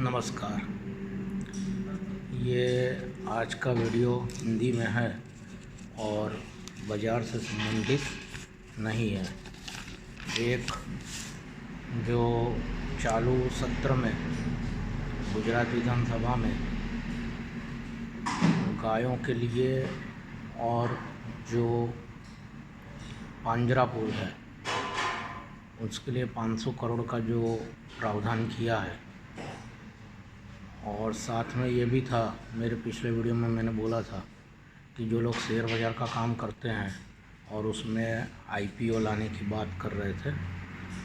नमस्कार। ये आज का वीडियो हिंदी में है और बाज़ार से संबंधित नहीं है। एक जो चालू सत्र में गुजरात विधानसभा में गायों के लिए और जो पांजरापुर है उसके लिए 500 करोड़ का जो प्रावधान किया है, और साथ में ये भी था, मेरे पिछले वीडियो में मैंने बोला था कि जो लोग शेयर बाज़ार का काम करते हैं और उसमें आईपीओ लाने की बात कर रहे थे,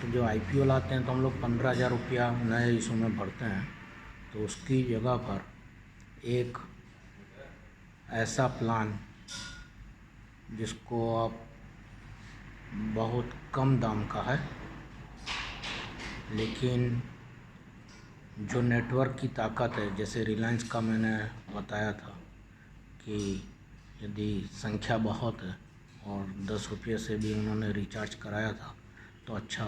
तो जो आईपीओ लाते हैं तो हम लोग 15,000 रुपया नए इशू में भरते हैं। तो उसकी जगह पर एक ऐसा प्लान जिसको आप बहुत कम दाम का है, लेकिन जो नेटवर्क की ताकत है, जैसे रिलायंस का मैंने बताया था कि यदि संख्या बहुत है और 10 रुपये से भी उन्होंने रिचार्ज कराया था तो अच्छा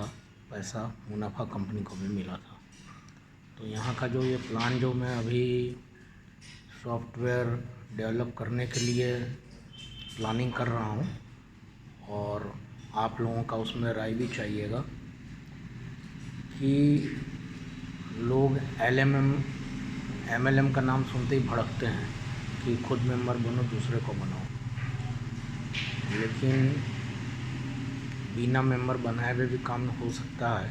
पैसा मुनाफा कंपनी को भी मिला था। तो यहाँ का जो ये प्लान जो मैं अभी सॉफ्टवेयर डेवलप करने के लिए प्लानिंग कर रहा हूँ, और आप लोगों का उसमें राय भी चाहिएगा कि लोग MLM का नाम सुनते ही भड़कते हैं कि खुद मेंबर बनो, दूसरे को बनाओ, लेकिन बिना मेंबर बनाए हुए भी काम हो सकता है।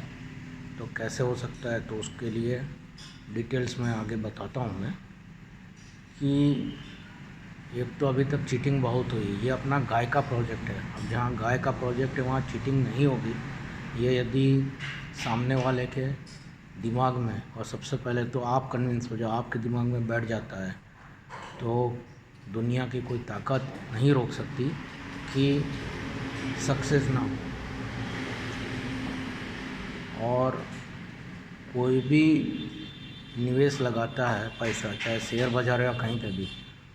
तो कैसे हो सकता है, तो उसके लिए डिटेल्स में आगे बताता हूँ मैं। कि एक तो अभी तक चीटिंग बहुत हुई, ये अपना गाय का प्रोजेक्ट है। अब जहाँ गाय का प्रोजेक्ट है वहाँ चीटिंग नहीं होगी, ये यदि सामने वाले के दिमाग में, और सबसे पहले तो आप कन्विंस हो जाओ, आपके दिमाग में बैठ जाता है, तो दुनिया की कोई ताकत नहीं रोक सकती कि सक्सेस ना हो। और कोई भी निवेश लगाता है पैसा, चाहे शेयर बाज़ार या कहीं पे भी,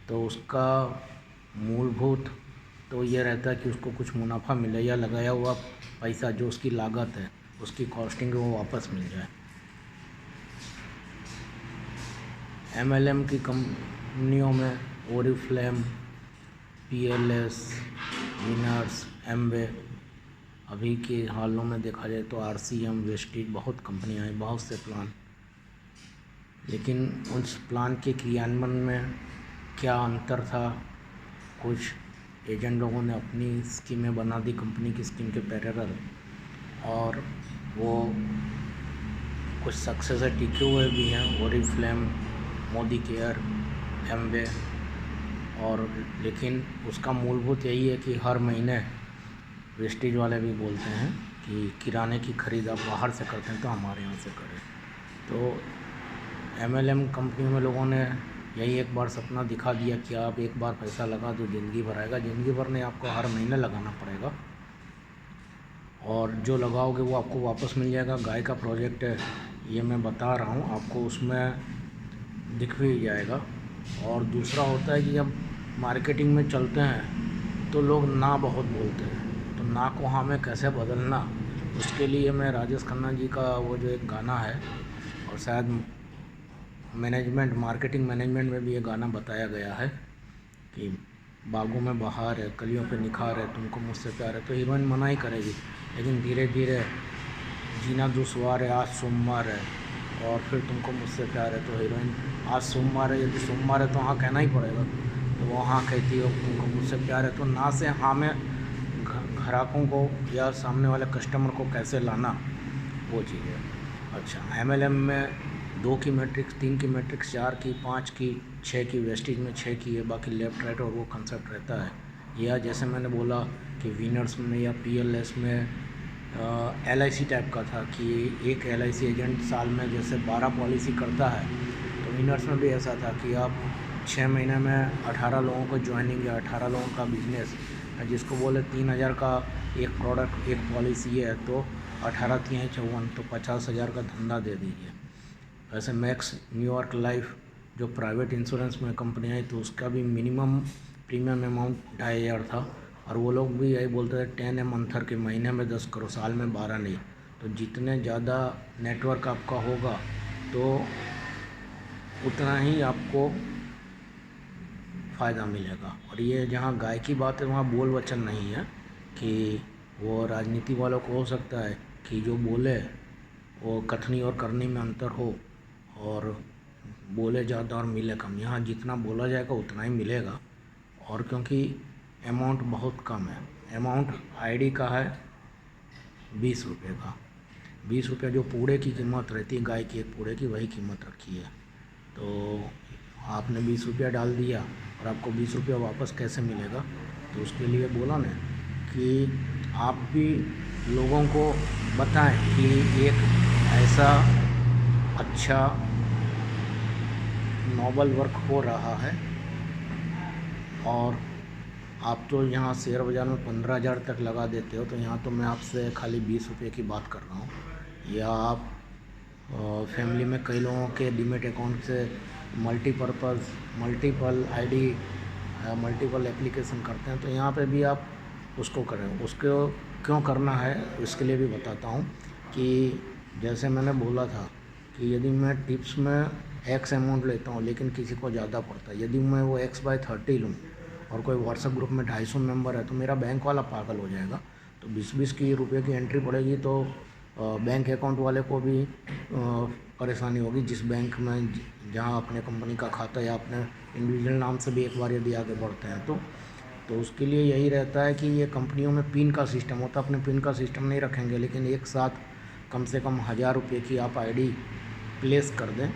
तो उसका मूलभूत तो ये रहता है कि उसको कुछ मुनाफा मिले, या लगाया हुआ पैसा जो उसकी लागत है, उसकी कॉस्टिंग वो वापस मिल जाए। MLM की कंपनियों में ओरिफ्लेम, PLS, विनर्स, एमवे, अभी के हालों में देखा जाए तो RCM, वेस्टेज, बहुत कंपनियां हैं, बहुत से प्लान। लेकिन उस प्लान के क्रियान्वयन में क्या अंतर था, कुछ एजेंट लोगों ने अपनी स्कीमें बना दी कंपनी की स्कीम के पैरेलल, और वो कुछ सक्सेस है टिके हुए भी हैं, ओरिफ्लेम, मोदी केयर, एमवे। और लेकिन उसका मूलभूत यही है कि हर महीने वेस्टेज वाले भी बोलते हैं कि किराने की ख़रीद आप बाहर से करते हैं तो हमारे यहाँ से करें। तो MLM कंपनी में लोगों ने यही एक बार सपना दिखा दिया कि आप एक बार पैसा लगा दो, ज़िंदगी भर आएगा। ज़िंदगी भर नहीं, आपको हर महीने लगाना पड़ेगा, और जो लगाओगे वो आपको वापस मिल जाएगा। गाय का प्रोजेक्ट है ये मैं बता रहा हूँ आपको, उसमें दिख भी जाएगा। और दूसरा होता है कि जब मार्केटिंग में चलते हैं तो लोग ना बहुत बोलते हैं, तो ना को हाँ में कैसे बदलना, उसके लिए मैं राजेश खन्ना जी का वो जो एक गाना है, और शायद मार्केटिंग मैनेजमेंट में भी ये गाना बताया गया है कि बागों में बहार है, कलियों पे निखार है, तुमको मुझसे प्यार है। तो हीरोइन मना ही करेगी, लेकिन धीरे धीरे जीना दुश्वार है, आज सोमवार है, और फिर तुमको मुझसे प्यार है। तो हीरोइन आज सोमवार है, यदि सोमवार है तो हाँ कहना ही पड़ेगा, तो वो हाँ कहती हो तुमको मुझसे प्यार है। तो ना से हाँ में ग्राहकों को या सामने वाले कस्टमर को कैसे लाना, वो चीज़ है। अच्छा, MLM में 2 की मैट्रिक्स, 3 की मैट्रिक्स, 4 की, 5 की, 6 की, वेस्टेज में 6 की है, बाकी लेफ़्ट राइट और वो कंसेप्ट रहता है। या जैसे मैंने बोला कि विनर्स में या PLS में LIC टाइप का था कि एक LIC एजेंट साल में जैसे 12 पॉलिसी करता है, तो विनर्स में भी ऐसा था कि आप 6 महीने में 18 लोगों को ज्वाइनिंग या 18 लोगों का बिजनेस, जिसको बोले 3,000 का एक प्रोडक्ट, एक पॉलिसी है, तो 18 3 54, तो 50,000 का धंधा दे दीजिए। वैसे मैक्स न्यूयॉर्क लाइफ जो प्राइवेट इंश्योरेंस में कंपनी आई, तो उसका भी मिनिमम प्रीमियम अमाउंट 2,500 था, और वो लोग भी यही बोलते थे 10 मंथर के, महीने में 10 करो, साल में 12 नहीं। तो जितने ज़्यादा नेटवर्क आपका होगा तो उतना ही आपको फ़ायदा मिलेगा। और ये जहाँ गाय की बात है वहाँ बोल वचन नहीं है कि वो राजनीति वालों को हो सकता है कि जो बोले वो कथनी और करनी में अंतर हो, और बोले ज़्यादा और मिले कम। यहाँ जितना बोला जाएगा उतना ही मिलेगा। और क्योंकि अमाउंट बहुत कम है, अमाउंट आईडी का है 20 रुपये का। 20 रुपये जो पूरे की कीमत रहती है गाय की, एक पूरे की, वही कीमत रखी है। तो आपने 20 रुपया डाल दिया और आपको 20 रुपया वापस कैसे मिलेगा? तो उसके लिए बोला ना कि आप भी लोगों को बताएं कि एक ऐसा अच्छा नोबल वर्क हो रहा है। और आप तो यहाँ शेयर बाज़ार में 15,000 तक लगा देते हो, तो यहाँ तो मैं आपसे खाली 20 रुपये की बात कर रहा हूँ। या आप फैमिली में कई लोगों के डीमेट अकाउंट से मल्टीपल आईडी मल्टीपल एप्लीकेशन करते हैं, तो यहाँ पे भी आप उसको करें। उसको क्यों करना है इसके लिए भी बताता हूँ कि जैसे मैंने बोला था कि यदि मैं टिप्स में एक्स अमाउंट लेता हूँ लेकिन किसी को ज़्यादा पड़ता है, यदि मैं वो x/30 लूँ और कोई व्हाट्सएप ग्रुप में 250 मेंबर है, तो मेरा बैंक वाला पागल हो जाएगा। तो 20-20 की रुपये की एंट्री पड़ेगी, तो बैंक अकाउंट वाले को भी परेशानी होगी। जिस बैंक में जहाँ अपने कंपनी का खाता या अपने इंडिविजुअल नाम से भी एक बार यदि आगे बढ़ते हैं तो उसके लिए यही रहता है कि ये कंपनियों में पिन का सिस्टम होता है। अपने पिन का सिस्टम नहीं रखेंगे, लेकिन एक साथ कम से कम 1000 रुपये की आप आईडी प्लेस कर दें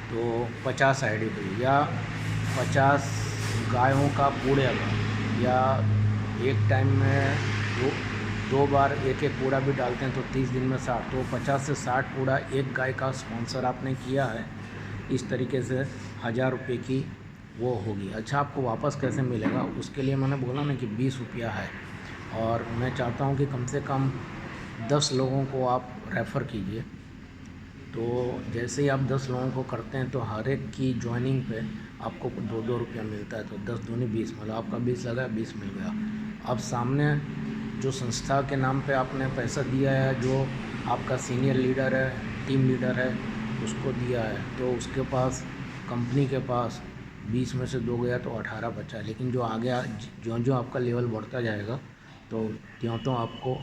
तो 50 आईडी हुई, या 50 गायों का कूड़े अगर, या एक टाइम में दो बार एक कूड़ा भी डालते हैं तो 30 दिन में 60, तो 50 से 60 कूड़ा एक गाय का स्पॉन्सर आपने किया है। इस तरीके से 1000 रुपये की वो होगी। अच्छा, आपको वापस कैसे मिलेगा? उसके लिए मैंने बोला ना कि 20 रुपया है, और मैं चाहता हूँ कि कम से कम 10 लोगों को आप रेफ़र कीजिए। तो जैसे ही आप 10 लोगों को करते हैं तो हर एक की ज्वाइनिंग पे आपको 2-2 रुपया मिलता है। तो 10 दूनी 20, मतलब आपका 20 लगा, 20 मिल गया। अब सामने जो संस्था के नाम पे आपने पैसा दिया है, जो आपका सीनियर लीडर है, टीम लीडर है, उसको दिया है, तो उसके पास, कंपनी के पास 20 में से 2 गया तो 18 बचा। लेकिन जो आगे जो आपका लेवल बढ़ता जाएगा तो त्यों आपको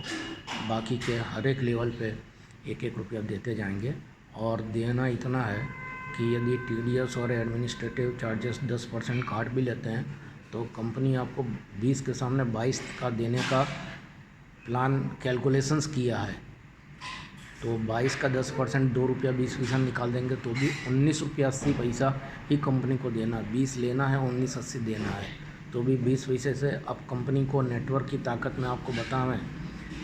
बाकी के हर एक लेवल पे 1-1 रुपया देते जाएंगे। और देना इतना है कि यदि TDS और एडमिनिस्ट्रेटिव चार्जेस 10% काट भी लेते हैं तो कंपनी आपको 20 के सामने 22 का देने का प्लान कैलकुलेशंस किया है। तो 22 का 10% 2 रुपया 20 पैसा निकाल देंगे तो भी 19 रुपया 80 पैसा ही कंपनी को देना। 20 लेना है, 19.80 देना है, तो भी 20 पैसे से अब कंपनी को नेटवर्क की ताकत में आपको बतावें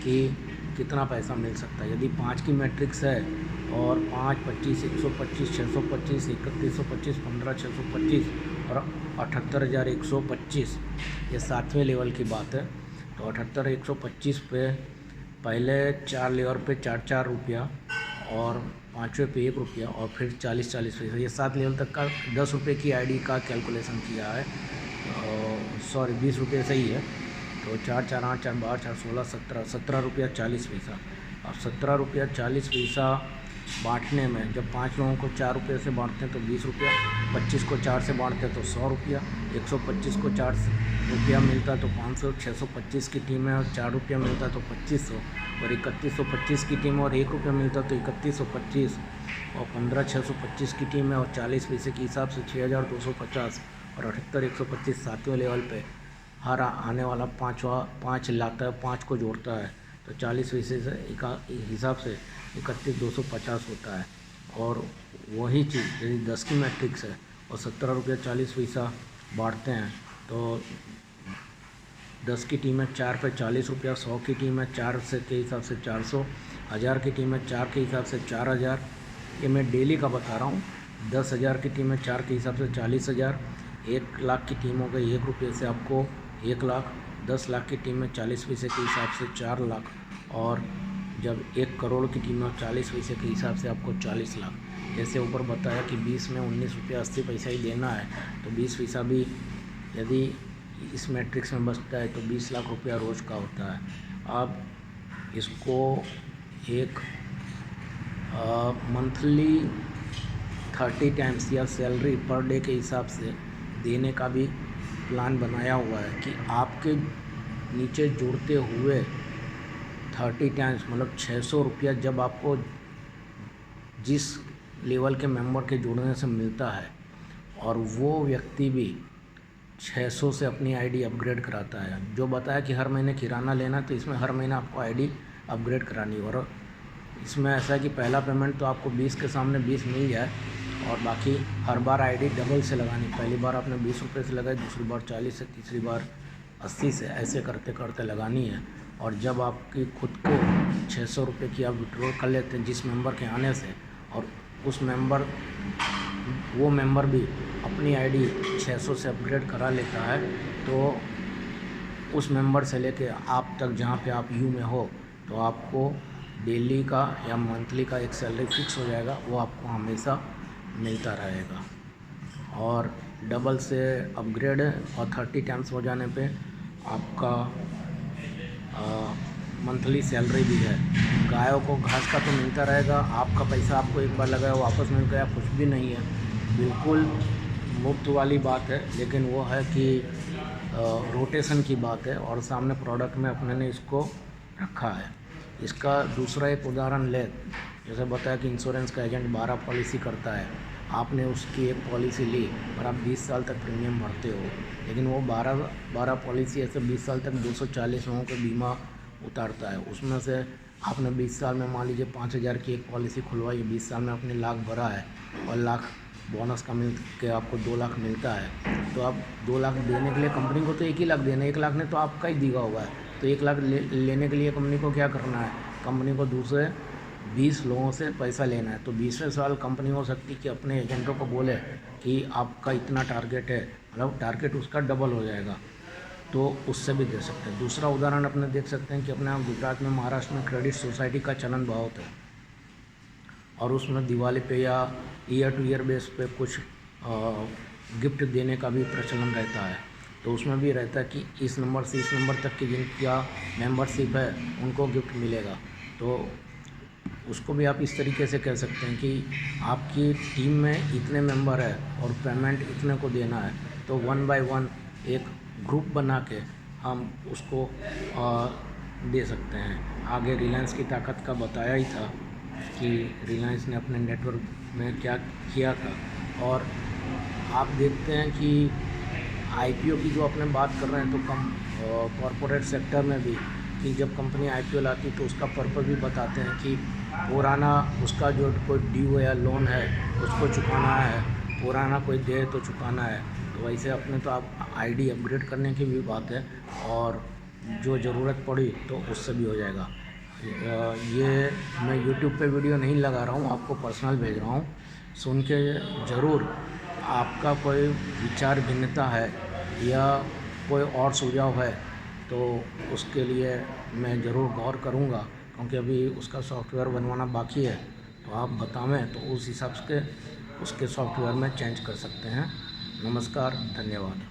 कि कितना पैसा मिल सकता है। यदि 5 की मैट्रिक्स है और 5, 25, 125, 625, 3125, 15,625 और 78,125, ये 7वें लेवल की बात है। तो 78,125 पे पहले 4 लेवल पे 4-4 रुपया, और 5वें पे 1 रुपया, और फिर 40-40 पैसा, ये 7 लेवल तक का 10 रुपये की आईडी का कैलकुलेशन किया है। सॉरी, 20 रुपये सही है। तो 4, 4, 8, 4, 12, 4, 16, 17 रुपया 40 पैसा। अब 17 रुपया 40 पैसा बांटने में, जब 5 लोगों को 4 रुपये से बांटते हैं तो 20 रुपया, 25 को 4 से बांटते हैं तो 100 रुपया, 125 को 4 रुपया मिलता है तो 500, 625 की टीम है और 4 रुपया मिलता है तो 2500, और 3125 की टीम और 1 रुपया मिलता है तो 3125, और 15,625 की टीम है और 40 पैसे के हिसाब से 6,250, और 78,125 7वें लेवल पे हर आने वाला 5 लाता है, 5 को जोड़ता है तो 40 पैसे से हिसाब से 31,250 होता है। और वही चीज़ यदि 10 की मैट्रिक्स है और 17 रुपया 40 पैसा बांटते हैं तो 10 की टीम है 4 पे 40 रुपया, 100 की टीम है 4 से के हिसाब से 400, 1000 की टीम है 4 के हिसाब से 4000। ये मैं डेली का बता रहा हूँ। 10,000 की टीम है 4 के हिसाब से 40,000। 1 लाख की टीम हो गई 1 रुपये से आपको 1 लाख। 10 लाख की टीम में 40 पैसे के हिसाब से 4 लाख, और जब 1 करोड़ की टीम में 40 पैसे के हिसाब से आपको 40 लाख। जैसे ऊपर बताया कि 20 में 19 रुपया 80 पैसा ही देना है, तो 20 पैसा भी यदि इस मैट्रिक्स में बचता है तो 20 लाख रुपया रोज़ का होता है। अब इसको एक मंथली 30 टाइम्स या सैलरी पर डे के हिसाब से देने का भी प्लान बनाया हुआ है कि आपके नीचे जुड़ते हुए 30 टाइम्स मतलब 600 रुपया जब आपको जिस लेवल के मेंबर के जुड़ने से मिलता है और वो व्यक्ति भी 600 से अपनी आईडी अपग्रेड कराता है। जो बताया कि हर महीने किराना लेना, तो इसमें हर महीना आपको आईडी अपग्रेड करानी है। और इसमें ऐसा है कि पहला पेमेंट तो आपको 20 के सामने 20 मिल जाए और बाकी हर बार आईडी डबल से लगानी। पहली बार आपने 20 रुपये से लगाई, दूसरी बार 40 से, तीसरी बार 80 से, ऐसे करते करते लगानी है। और जब आपकी खुद को 600 रुपये की आप विड्रॉल कर लेते हैं जिस मेंबर के आने से, और वो मेंबर भी अपनी आईडी 600 से अपग्रेड करा लेता है, तो उस मेंबर से लेके आप तक जहाँ पे आप यू में हो, तो आपको डेली का या मंथली का एक सैलरी फिक्स हो जाएगा, वो आपको हमेशा मिलता रहेगा। और डबल से अपग्रेड है और 30 टाइम्स हो जाने पे आपका मंथली सैलरी भी है। गायों को घास का तो मिलता रहेगा, आपका पैसा आपको एक बार लगाया वापस मिल गया, कुछ भी नहीं है, बिल्कुल मुफ्त वाली बात है। लेकिन वो है कि रोटेशन की बात है और सामने प्रोडक्ट में अपने ने इसको रखा है। इसका दूसरा एक उदाहरण ले, जैसे बताया कि इंश्योरेंस का एजेंट 12 पॉलिसी करता है, आपने उसकी एक पॉलिसी ली और आप 20 साल तक प्रीमियम भरते हो, लेकिन वो 12 पॉलिसी ऐसे 20 साल तक 240 लोगों का बीमा उतारता है। उसमें से आपने 20 साल में मान लीजिए 5000 की एक पॉलिसी खुलवाई, 20 साल में आपने लाख भरा है और लाख बोनस का मिल के आपको 2 लाख मिलता है, तो आप 2 लाख देने के लिए कंपनी को तो 1 ही लाख देना है, 1 लाख ने तो आपका ही दिया हुआ है, तो 1 लाख लेने के लिए कंपनी को क्या करना है, कंपनी को दूसरे 20 लोगों से पैसा लेना है। तो 20वें साल कंपनी हो सकती है कि अपने एजेंटों को बोले कि आपका इतना टारगेट है, मतलब टारगेट उसका डबल हो जाएगा, तो उससे भी दे सकते हैं। दूसरा उदाहरण अपने देख सकते हैं कि अपने यहाँ गुजरात में, महाराष्ट्र में क्रेडिट सोसाइटी का चलन बहुत है और उसमें दिवाली पे या ईयर टू ईयर बेस पे कुछ गिफ्ट देने का भी प्रचलन रहता है। तो उसमें भी रहता है कि इस नंबर से इस नंबर तक की जिनका मेंबरशिप है उनको गिफ्ट मिलेगा। तो उसको भी आप इस तरीके से कह सकते हैं कि आपकी टीम में इतने मेंबर है और पेमेंट इतने को देना है, तो 1 बाय 1 एक ग्रुप बना के हम उसको दे सकते हैं। आगे रिलायंस की ताकत का बताया ही था कि रिलायंस ने अपने नेटवर्क में क्या किया था। और आप देखते हैं कि आईपीओ की जो अपने बात कर रहे हैं, तो कॉरपोरेट सेक्टर में भी कि जब कंपनी आईपीओ लाती तो उसका पर्पस भी बताते हैं कि पुराना उसका जो कोई ड्यू या लोन है उसको चुकाना है, पुराना कोई दे तो चुकाना है। तो वैसे अपने तो आप आईडी अपग्रेड करने की भी बात है और जो ज़रूरत पड़ी तो उससे भी हो जाएगा। ये मैं यूट्यूब पे वीडियो नहीं लगा रहा हूँ, आपको पर्सनल भेज रहा हूँ, सुन के ज़रूर आपका कोई विचार भिन्नता है या कोई और सुझाव है तो उसके लिए मैं ज़रूर गौर करूँगा, क्योंकि अभी उसका सॉफ्टवेयर बनवाना बाकी है। तो आप बतावें तो उस हिसाब से उसके सॉफ्टवेयर में चेंज कर सकते हैं। नमस्कार, धन्यवाद।